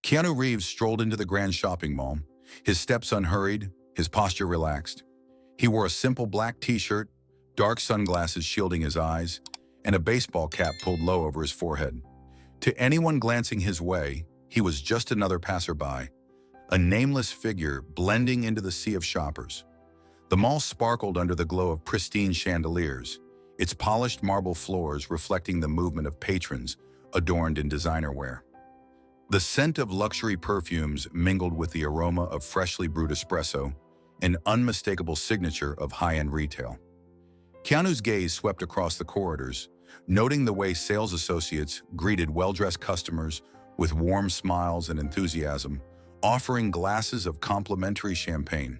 Keanu Reeves strolled into the grand shopping mall, his steps unhurried, his posture relaxed. He wore a simple black t-shirt, dark sunglasses shielding his eyes, and a baseball cap pulled low over his forehead. To anyone glancing his way, he was just another passerby, a nameless figure blending into the sea of shoppers. The mall sparkled under the glow of pristine chandeliers, its polished marble floors reflecting the movement of patrons adorned in designer wear. The scent of luxury perfumes mingled with the aroma of freshly brewed espresso, an unmistakable signature of high-end retail. Keanu's gaze swept across the corridors, noting the way sales associates greeted well-dressed customers with warm smiles and enthusiasm, offering glasses of complimentary champagne.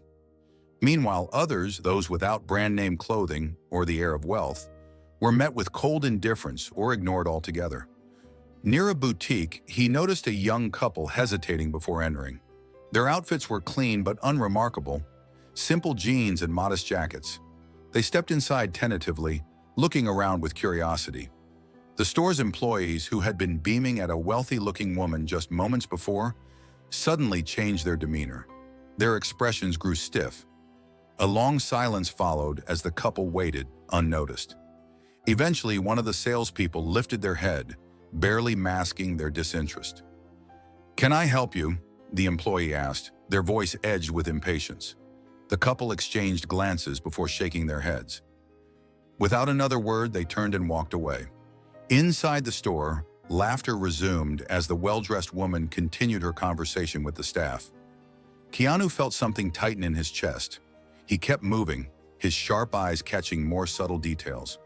Meanwhile, others, those without brand-name clothing or the air of wealth, were met with cold indifference or ignored altogether. Near a boutique, he noticed a young couple hesitating before entering. Their outfits were clean but unremarkable, simple jeans and modest jackets. They stepped inside tentatively, looking around with curiosity. The store's employees, who had been beaming at a wealthy-looking woman just moments before, suddenly changed their demeanor. Their expressions grew stiff. A long silence followed as the couple waited, unnoticed. Eventually, one of the salespeople lifted their head, barely masking their disinterest. "Can I help you?" the employee asked, their voice edged with impatience. The couple exchanged glances before shaking their heads. Without another word, they turned and walked away. Inside the store, laughter resumed as the well-dressed woman continued her conversation with the staff. Keanu felt something tighten in his chest. He kept moving, his sharp eyes catching more subtle details.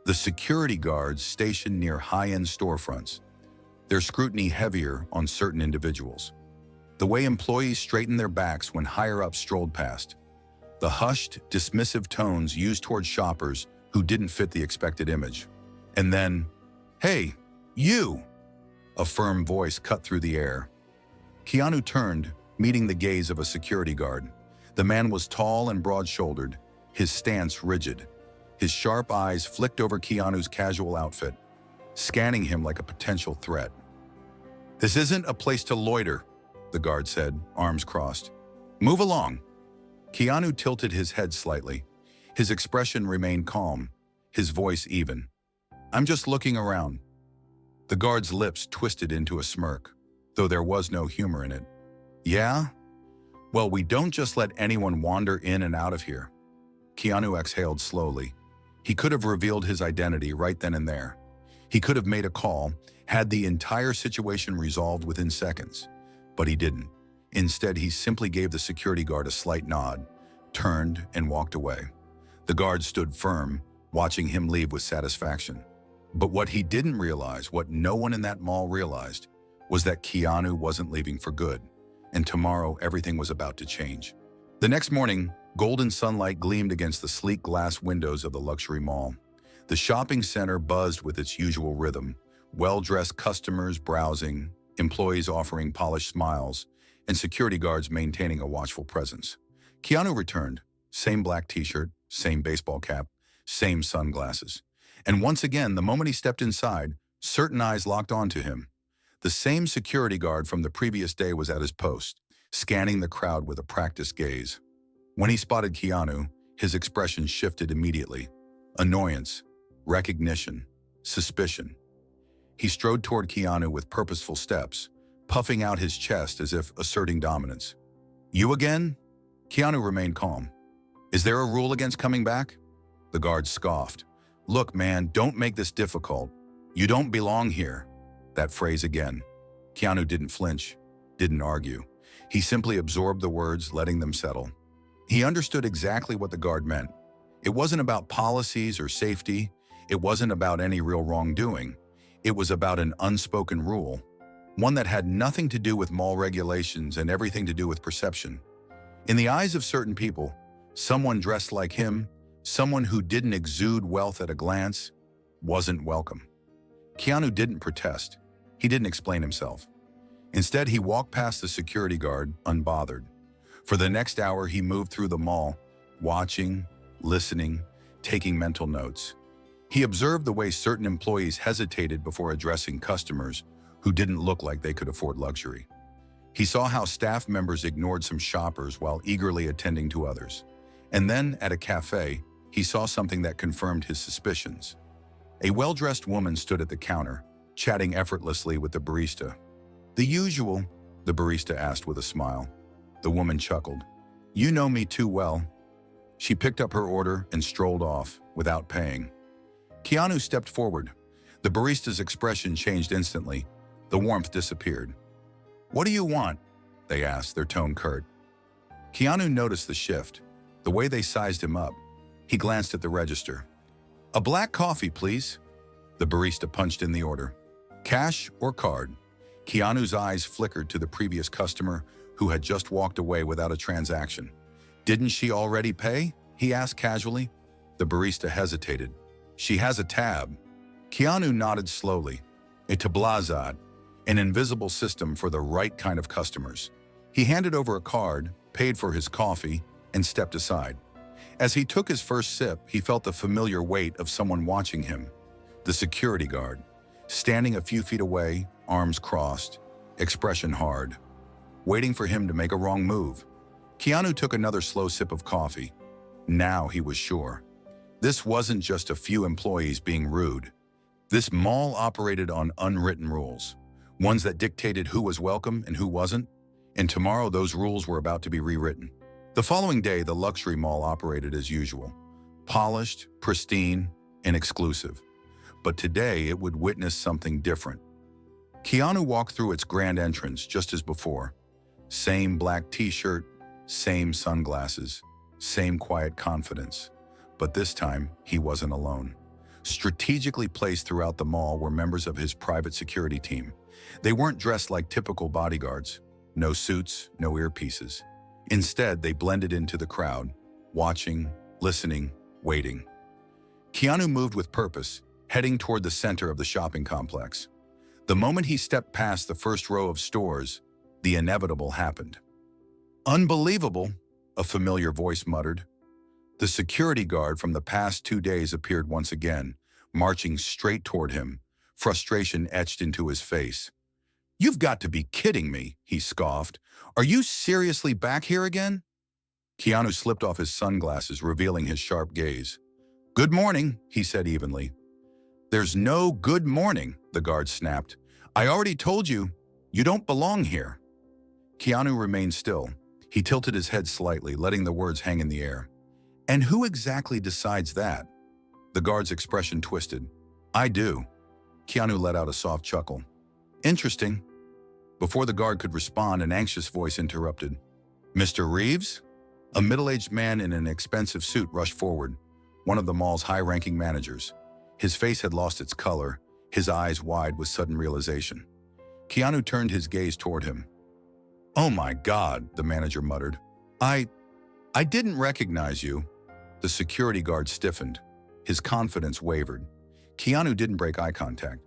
The security guards stationed near high-end storefronts, their scrutiny heavier on certain individuals. The way employees straightened their backs when higher-ups strolled past. The hushed, dismissive tones used toward shoppers who didn't fit the expected image. And then, "Hey, you!" A firm voice cut through the air. Keanu turned, meeting the gaze of a security guard. The man was tall and broad-shouldered, his stance rigid. His sharp eyes flicked over Keanu's casual outfit, scanning him like a potential threat. "This isn't a place to loiter," the guard said, arms crossed. "Move along." Keanu tilted his head slightly. His expression remained calm, his voice even. "I'm just looking around." The guard's lips twisted into a smirk, though there was no humor in it. "Yeah? Well, we don't just let anyone wander in and out of here." Keanu exhaled slowly. He could have revealed his identity right then and there. He could have made a call, had the entire situation resolved within seconds. But he didn't. Instead, he simply gave the security guard a slight nod, turned, and walked away. The guard stood firm, watching him leave with satisfaction. But what he didn't realize, what no one in that mall realized, was that Keanu wasn't leaving for good, and tomorrow everything was about to change. The next morning, golden sunlight gleamed against the sleek glass windows of the luxury mall. The shopping center buzzed with its usual rhythm, well-dressed customers browsing, employees offering polished smiles, and security guards maintaining a watchful presence. Keanu returned, same black t-shirt, same baseball cap, same sunglasses. And once again, the moment he stepped inside, certain eyes locked onto him. The same security guard from the previous day was at his post, scanning the crowd with a practiced gaze. When he spotted Keanu, his expression shifted immediately. Annoyance, recognition, suspicion. He strode toward Keanu with purposeful steps, puffing out his chest as if asserting dominance. "You again?" Keanu remained calm. "Is there a rule against coming back?" The guard scoffed. "Look, man, don't make this difficult. You don't belong here." That phrase again. Keanu didn't flinch, didn't argue. He simply absorbed the words, letting them settle. He understood exactly what the guard meant. It wasn't about policies or safety. It wasn't about any real wrongdoing. It was about an unspoken rule, one that had nothing to do with mall regulations and everything to do with perception. In the eyes of certain people, someone dressed like him, someone who didn't exude wealth at a glance, wasn't welcome. Keanu didn't protest. He didn't explain himself. Instead, he walked past the security guard, unbothered. For the next hour, he moved through the mall, watching, listening, taking mental notes. He observed the way certain employees hesitated before addressing customers who didn't look like they could afford luxury. He saw how staff members ignored some shoppers while eagerly attending to others. And then, at a cafe, he saw something that confirmed his suspicions. A well-dressed woman stood at the counter, chatting effortlessly with the barista. "The usual?" the barista asked with a smile. The woman chuckled. "You know me too well." She picked up her order and strolled off, without paying. Keanu stepped forward. The barista's expression changed instantly. The warmth disappeared. "What do you want?" they asked, their tone curt. Keanu noticed the shift, the way they sized him up. He glanced at the register. "A black coffee, please." The barista punched in the order. "Cash or card?" Keanu's eyes flickered to the previous customer who had just walked away without a transaction. "Didn't she already pay?" he asked casually. The barista hesitated. "She has a tab." Keanu nodded slowly. A tablazad, an invisible system for the right kind of customers. He handed over a card, paid for his coffee, and stepped aside. As he took his first sip, he felt the familiar weight of someone watching him. The security guard, standing a few feet away, arms crossed, expression hard, waiting for him to make a wrong move. Keanu took another slow sip of coffee. Now he was sure. This wasn't just a few employees being rude. This mall operated on unwritten rules, ones that dictated who was welcome and who wasn't, and tomorrow those rules were about to be rewritten. The following day, the luxury mall operated as usual, polished, pristine, and exclusive. But today, it would witness something different. Keanu walked through its grand entrance just as before. Same black t-shirt, same sunglasses, same quiet confidence. But this time, he wasn't alone. Strategically placed throughout the mall were members of his private security team. They weren't dressed like typical bodyguards. No suits, no earpieces. Instead, they blended into the crowd, watching, listening, waiting. Keanu moved with purpose, heading toward the center of the shopping complex. The moment he stepped past the first row of stores, the inevitable happened. "Unbelievable," a familiar voice muttered. The security guard from the past 2 days appeared once again, marching straight toward him, frustration etched into his face. "You've got to be kidding me," he scoffed. "Are you seriously back here again?" Keanu slipped off his sunglasses, revealing his sharp gaze. "Good morning," he said evenly. "There's no good morning," the guard snapped. "I already told you, you don't belong here." Keanu remained still. He tilted his head slightly, letting the words hang in the air. "And who exactly decides that?" The guard's expression twisted. "I do." Keanu let out a soft chuckle. "Interesting." Before the guard could respond, an anxious voice interrupted. "Mr. Reeves?" A middle-aged man in an expensive suit rushed forward, one of the mall's high-ranking managers. His face had lost its color, his eyes wide with sudden realization. Keanu turned his gaze toward him. "Oh my God," the manager muttered. I didn't recognize you." The security guard stiffened. His confidence wavered. Keanu didn't break eye contact.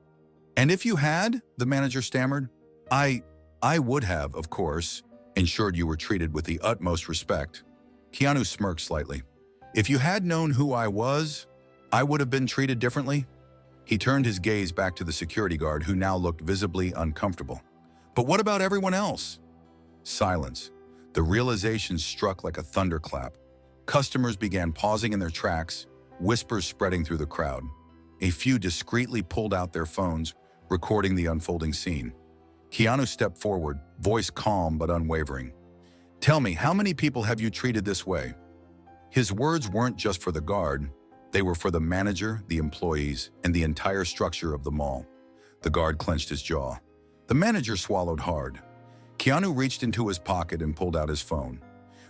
"And if you had," the manager stammered, I would have, of course, ensured you were treated with the utmost respect." Keanu smirked slightly. "If you had known who I was, I would have been treated differently." He turned his gaze back to the security guard, who now looked visibly uncomfortable. "But what about everyone else?" Silence. The realization struck like a thunderclap. Customers began pausing in their tracks, whispers spreading through the crowd. A few discreetly pulled out their phones, recording the unfolding scene. Keanu stepped forward, voice calm but unwavering. "Tell me, how many people have you treated this way?" His words weren't just for the guard. They were for the manager, the employees, and the entire structure of the mall. The guard clenched his jaw. The manager swallowed hard. Keanu reached into his pocket and pulled out his phone.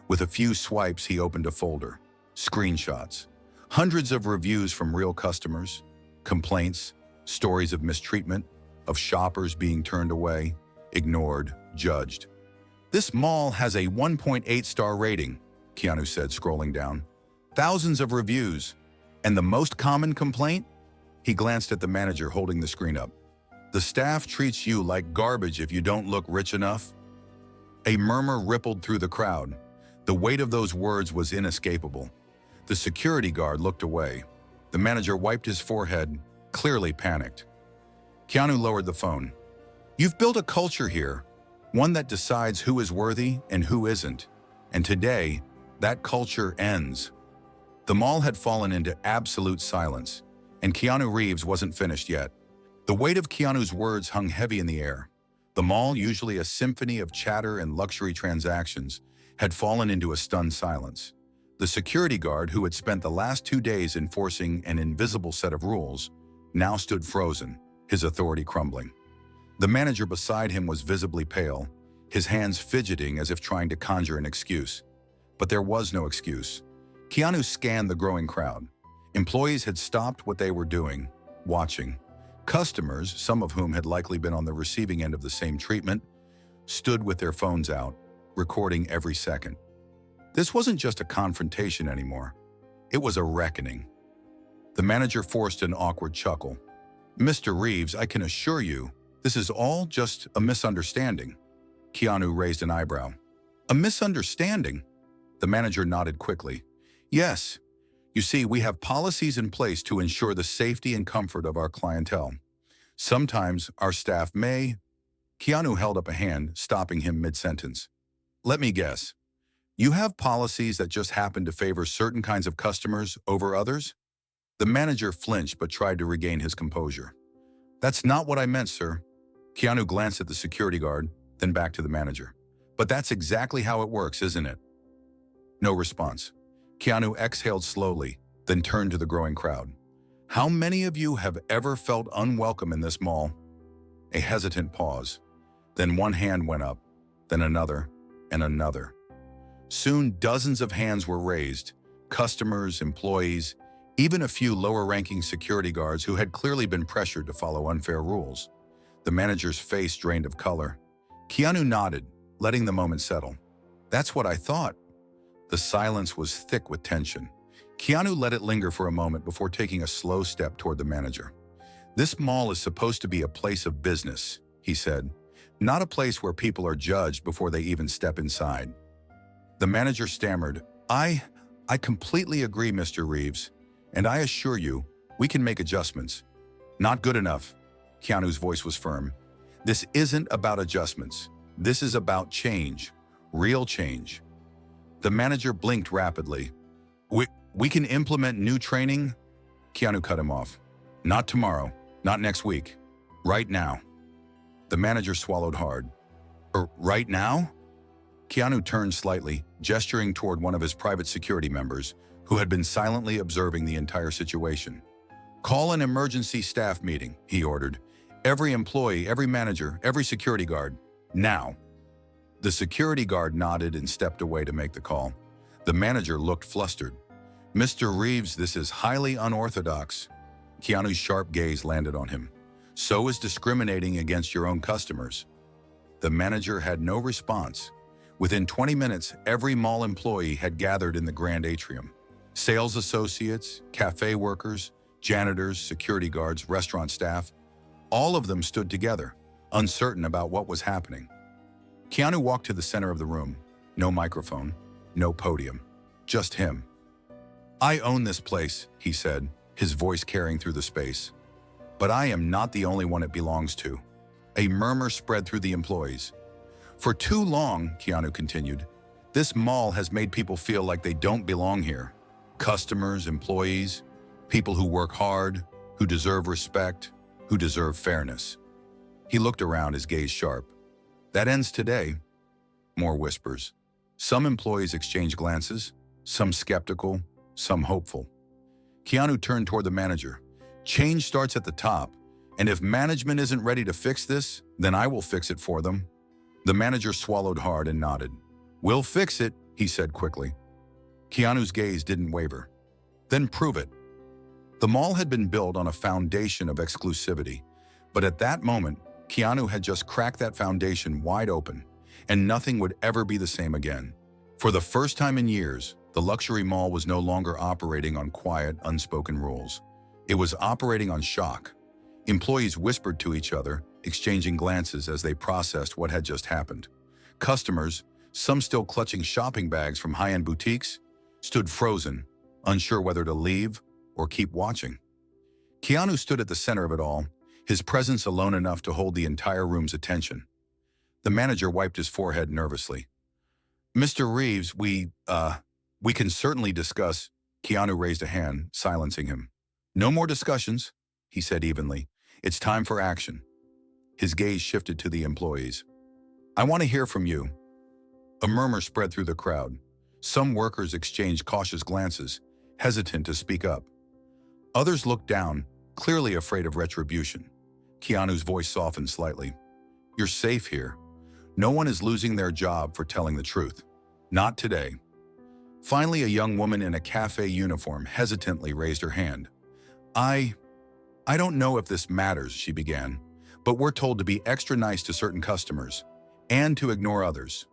With a few swipes, he opened a folder. Screenshots. Hundreds of reviews from real customers. Complaints. Stories of mistreatment. Of shoppers being turned away, ignored, judged. "This mall has a 1.8-star rating," Keanu said, scrolling down. "Thousands of reviews. And the most common complaint?" He glanced at the manager holding the screen up. "The staff treats you like garbage if you don't look rich enough." A murmur rippled through the crowd. The weight of those words was inescapable. The security guard looked away. The manager wiped his forehead, clearly panicked. Keanu lowered the phone. "You've built a culture here, one that decides who is worthy and who isn't. And today, that culture ends. The mall had fallen into absolute silence, and Keanu Reeves wasn't finished yet. The weight of Keanu's words hung heavy in the air. The mall, usually a symphony of chatter and luxury transactions, had fallen into a stunned silence. The security guard, who had spent the last 2 days enforcing an invisible set of rules, now stood frozen, his authority crumbling. The manager beside him was visibly pale, his hands fidgeting as if trying to conjure an excuse. But there was no excuse. Keanu scanned the growing crowd. Employees had stopped what they were doing, watching. Customers, some of whom had likely been on the receiving end of the same treatment, stood with their phones out, recording every second. This wasn't just a confrontation anymore. It was a reckoning. The manager forced an awkward chuckle. "Mr. Reeves, I can assure you, this is all just a misunderstanding." Keanu raised an eyebrow. "A misunderstanding?" The manager nodded quickly. "Yes. You see, we have policies in place to ensure the safety and comfort of our clientele. Sometimes our staff may—" Keanu held up a hand, stopping him mid-sentence. "Let me guess. You have policies that just happen to favor certain kinds of customers over others?" The manager flinched but tried to regain his composure. "That's not what I meant, sir." Keanu glanced at the security guard, then back to the manager. "But that's exactly how it works, isn't it?" No response. Keanu exhaled slowly, then turned to the growing crowd. "How many of you have ever felt unwelcome in this mall?" A hesitant pause. Then one hand went up, then another, and another. Soon dozens of hands were raised, customers, employees, even a few lower-ranking security guards who had clearly been pressured to follow unfair rules. The manager's face drained of color. Keanu nodded, letting the moment settle. "That's what I thought." The silence was thick with tension. Keanu let it linger for a moment before taking a slow step toward the manager. "This mall is supposed to be a place of business," he said, "not a place where people are judged before they even step inside." The manager stammered, I completely agree, Mr. Reeves, and I assure you, we can make adjustments." "Not good enough." Keanu's voice was firm. "This isn't about adjustments. This is about change, real change." The manager blinked rapidly. We can implement new training?" Keanu cut him off. "Not tomorrow, not next week. Right now." The manager swallowed hard. Right now?" Keanu turned slightly, gesturing toward one of his private security members, who had been silently observing the entire situation. "Call an emergency staff meeting," he ordered. "Every employee, every manager, every security guard. Now." The security guard nodded and stepped away to make the call. The manager looked flustered. "Mr. Reeves, this is highly unorthodox." Keanu's sharp gaze landed on him. "So is discriminating against your own customers." The manager had no response. Within 20 minutes, every mall employee had gathered in the grand atrium. Sales associates, cafe workers, janitors, security guards, restaurant staff, all of them stood together, uncertain about what was happening. Keanu walked to the center of the room. No microphone, no podium, just him. "I own this place," he said, his voice carrying through the space. "But I am not the only one it belongs to." A murmur spread through the employees. "For too long," Keanu continued, "this mall has made people feel like they don't belong here. Customers, employees, people who work hard, who deserve respect, who deserve fairness." He looked around, his gaze sharp. "That ends today." More whispers. Some employees exchanged glances, some skeptical, some hopeful. Keanu turned toward the manager. "Change starts at the top, and if management isn't ready to fix this, then I will fix it for them." The manager swallowed hard and nodded. "We'll fix it," he said quickly. Keanu's gaze didn't waver. "Then prove it." The mall had been built on a foundation of exclusivity, but at that moment, Keanu had just cracked that foundation wide open, and nothing would ever be the same again. For the first time in years, the luxury mall was no longer operating on quiet, unspoken rules. It was operating on shock. Employees whispered to each other, exchanging glances as they processed what had just happened. Customers, some still clutching shopping bags from high-end boutiques, stood frozen, unsure whether to leave or keep watching. Keanu stood at the center of it all, his presence alone enough to hold the entire room's attention. The manager wiped his forehead nervously. Mr. Reeves, we can certainly discuss. Keanu raised a hand, silencing him. No more discussions, he said evenly. It's time for action. His gaze shifted to the employees. I want to hear from you. A murmur spread through the crowd. Some workers exchanged cautious glances, hesitant to speak up. Others looked down, clearly afraid of retribution. Keanu's voice softened slightly. You're safe here. No one is losing their job for telling the truth. Not today. Finally, a young woman in a cafe uniform hesitantly raised her hand. I don't know if this matters, she began, but we're told to be extra nice to certain customers and to ignore others.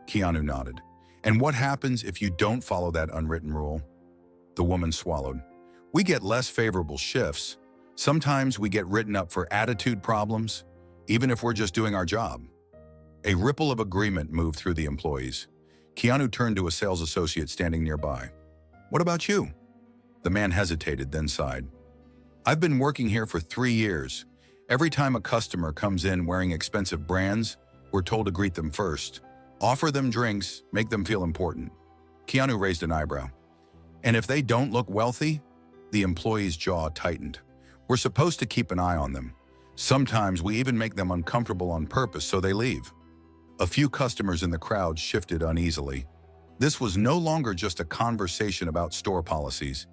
Keanu nodded. And what happens if you don't follow that unwritten rule? The woman swallowed. We get less favorable shifts. Sometimes we get written up for attitude problems, even if we're just doing our job. A ripple of agreement moved through the employees. Keanu turned to a sales associate standing nearby. What about you? The man hesitated, then sighed. I've been working here for 3 years. Every time a customer comes in wearing expensive brands, we're told to greet them first, offer them drinks, make them feel important. Keanu raised an eyebrow. And if they don't look wealthy? The employee's jaw tightened. We're supposed to keep an eye on them. Sometimes we even make them uncomfortable on purpose so they leave. A few customers in the crowd shifted uneasily. This was no longer just a conversation about store policies.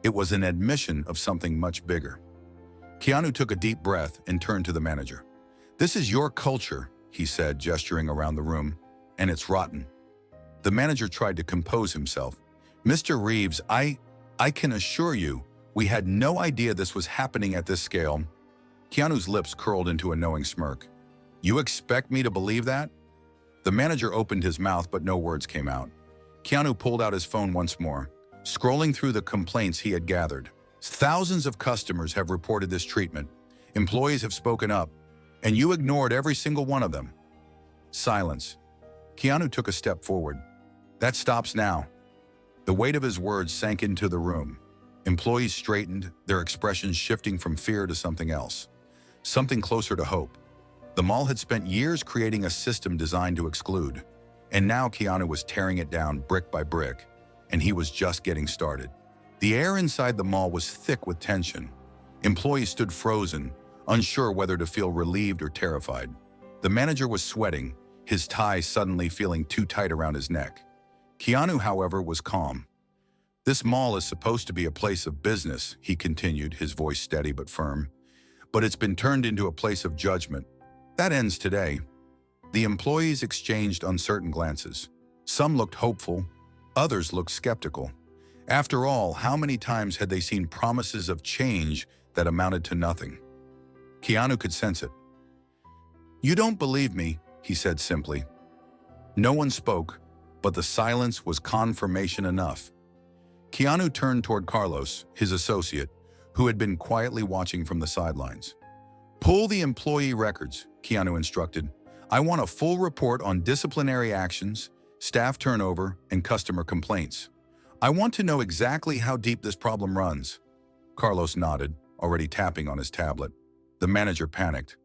It was an admission of something much bigger. Keanu took a deep breath and turned to the manager. This is your culture, he said, gesturing around the room, and it's rotten. The manager tried to compose himself. Mr. Reeves, I can assure you, we had no idea this was happening at this scale. Keanu's lips curled into a knowing smirk. You expect me to believe that? The manager opened his mouth, but no words came out. Keanu pulled out his phone once more, scrolling through the complaints he had gathered. Thousands of customers have reported this treatment. Employees have spoken up, and you ignored every single one of them. Silence. Keanu took a step forward. That stops now. The weight of his words sank into the room. Employees straightened, their expressions shifting from fear to something else. Something closer to hope. The mall had spent years creating a system designed to exclude, and now Keanu was tearing it down brick by brick, and he was just getting started. The air inside the mall was thick with tension. Employees stood frozen, unsure whether to feel relieved or terrified. The manager was sweating, his tie suddenly feeling too tight around his neck. Keanu, however, was calm. This mall is supposed to be a place of business, he continued, his voice steady but firm. But it's been turned into a place of judgment. That ends today. The employees exchanged uncertain glances. Some looked hopeful, others looked skeptical. After all, how many times had they seen promises of change that amounted to nothing? Keanu could sense it. You don't believe me, he said simply. No one spoke, but the silence was confirmation enough. Keanu turned toward Carlos, his associate, who had been quietly watching from the sidelines. Pull the employee records, Keanu instructed. I want a full report on disciplinary actions, staff turnover, and customer complaints. I want to know exactly how deep this problem runs. Carlos nodded, already tapping on his tablet. The manager panicked.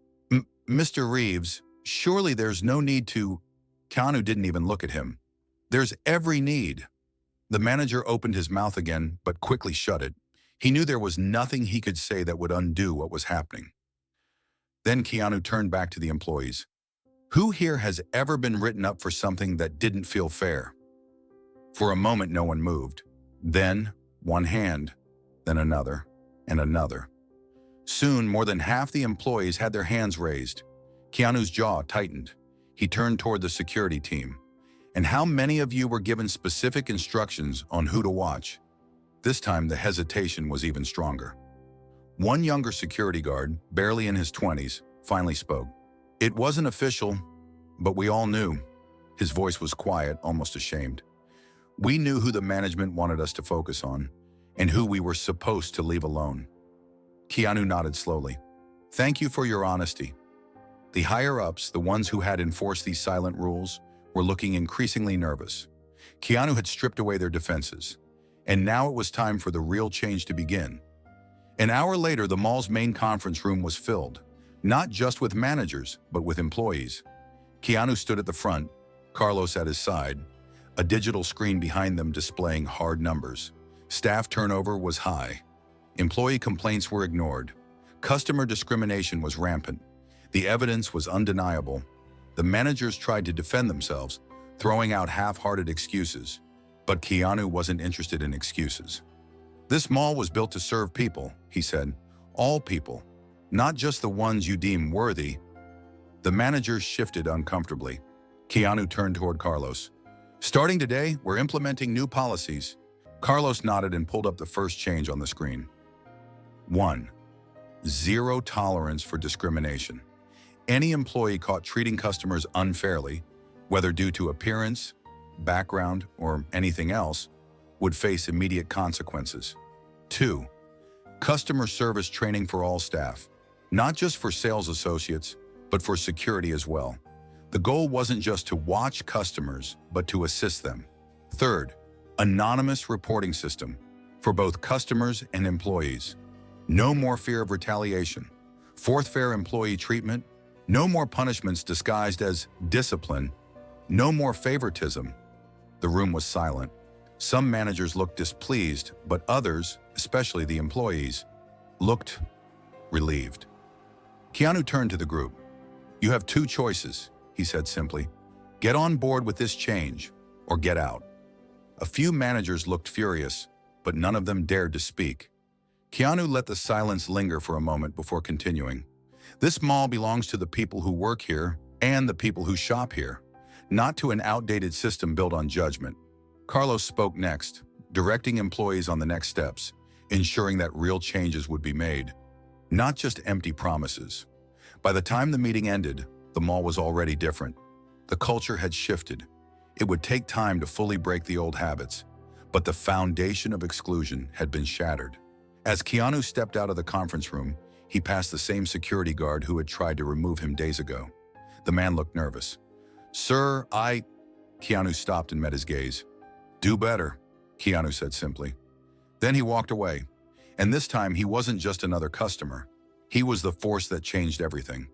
Mr. Reeves, surely there's no need to... Keanu didn't even look at him. There's every need. The manager opened his mouth again, but quickly shut it. He knew there was nothing he could say that would undo what was happening. Then Keanu turned back to the employees. Who here has ever been written up for something that didn't feel fair? For a moment, no one moved. Then, one hand, then another, and another. Soon, more than half the employees had their hands raised. Keanu's jaw tightened. He turned toward the security team. And how many of you were given specific instructions on who to watch? This time, the hesitation was even stronger. One younger security guard, barely in his 20s, finally spoke. It wasn't official, but we all knew. His voice was quiet, almost ashamed. We knew who the management wanted us to focus on, and who we were supposed to leave alone. Keanu nodded slowly. Thank you for your honesty. The higher-ups, the ones who had enforced these silent rules, were looking increasingly nervous. Keanu had stripped away their defenses, and now it was time for the real change to begin. An hour later, the mall's main conference room was filled, not just with managers, but with employees. Keanu stood at the front, Carlos at his side, a digital screen behind them displaying hard numbers. Staff turnover was high. Employee complaints were ignored. Customer discrimination was rampant. The evidence was undeniable. The managers tried to defend themselves, throwing out half-hearted excuses. But Keanu wasn't interested in excuses. "This mall was built to serve people," he said. "All people, not just the ones you deem worthy." The managers shifted uncomfortably. Keanu turned toward Carlos. "Starting today, we're implementing new policies." Carlos nodded and pulled up the first change on the screen. 1. Zero tolerance for discrimination. Any employee caught treating customers unfairly, whether due to appearance, background, or anything else, would face immediate consequences. 2. Customer service training for all staff, not just for sales associates, but for security as well. The goal wasn't just to watch customers, but to assist them. 3. Anonymous reporting system for both customers and employees. No more fear of retaliation. 4. Fair employee treatment. No more punishments disguised as discipline. No more favoritism. The room was silent. Some managers looked displeased, but others, especially the employees, looked relieved. Keanu turned to the group. "You have two choices," he said simply. "Get on board with this change, or get out." A few managers looked furious, but none of them dared to speak. Keanu let the silence linger for a moment before continuing. "This mall belongs to the people who work here and the people who shop here, not to an outdated system built on judgment." Carlos spoke next, directing employees on the next steps, ensuring that real changes would be made, not just empty promises. By the time the meeting ended, the mall was already different. The culture had shifted. It would take time to fully break the old habits, but the foundation of exclusion had been shattered. As Keanu stepped out of the conference room, he passed the same security guard who had tried to remove him days ago. The man looked nervous. "Sir, Keanu stopped and met his gaze. "Do better," Keanu said simply. Then he walked away, and this time he wasn't just another customer. He was the force that changed everything.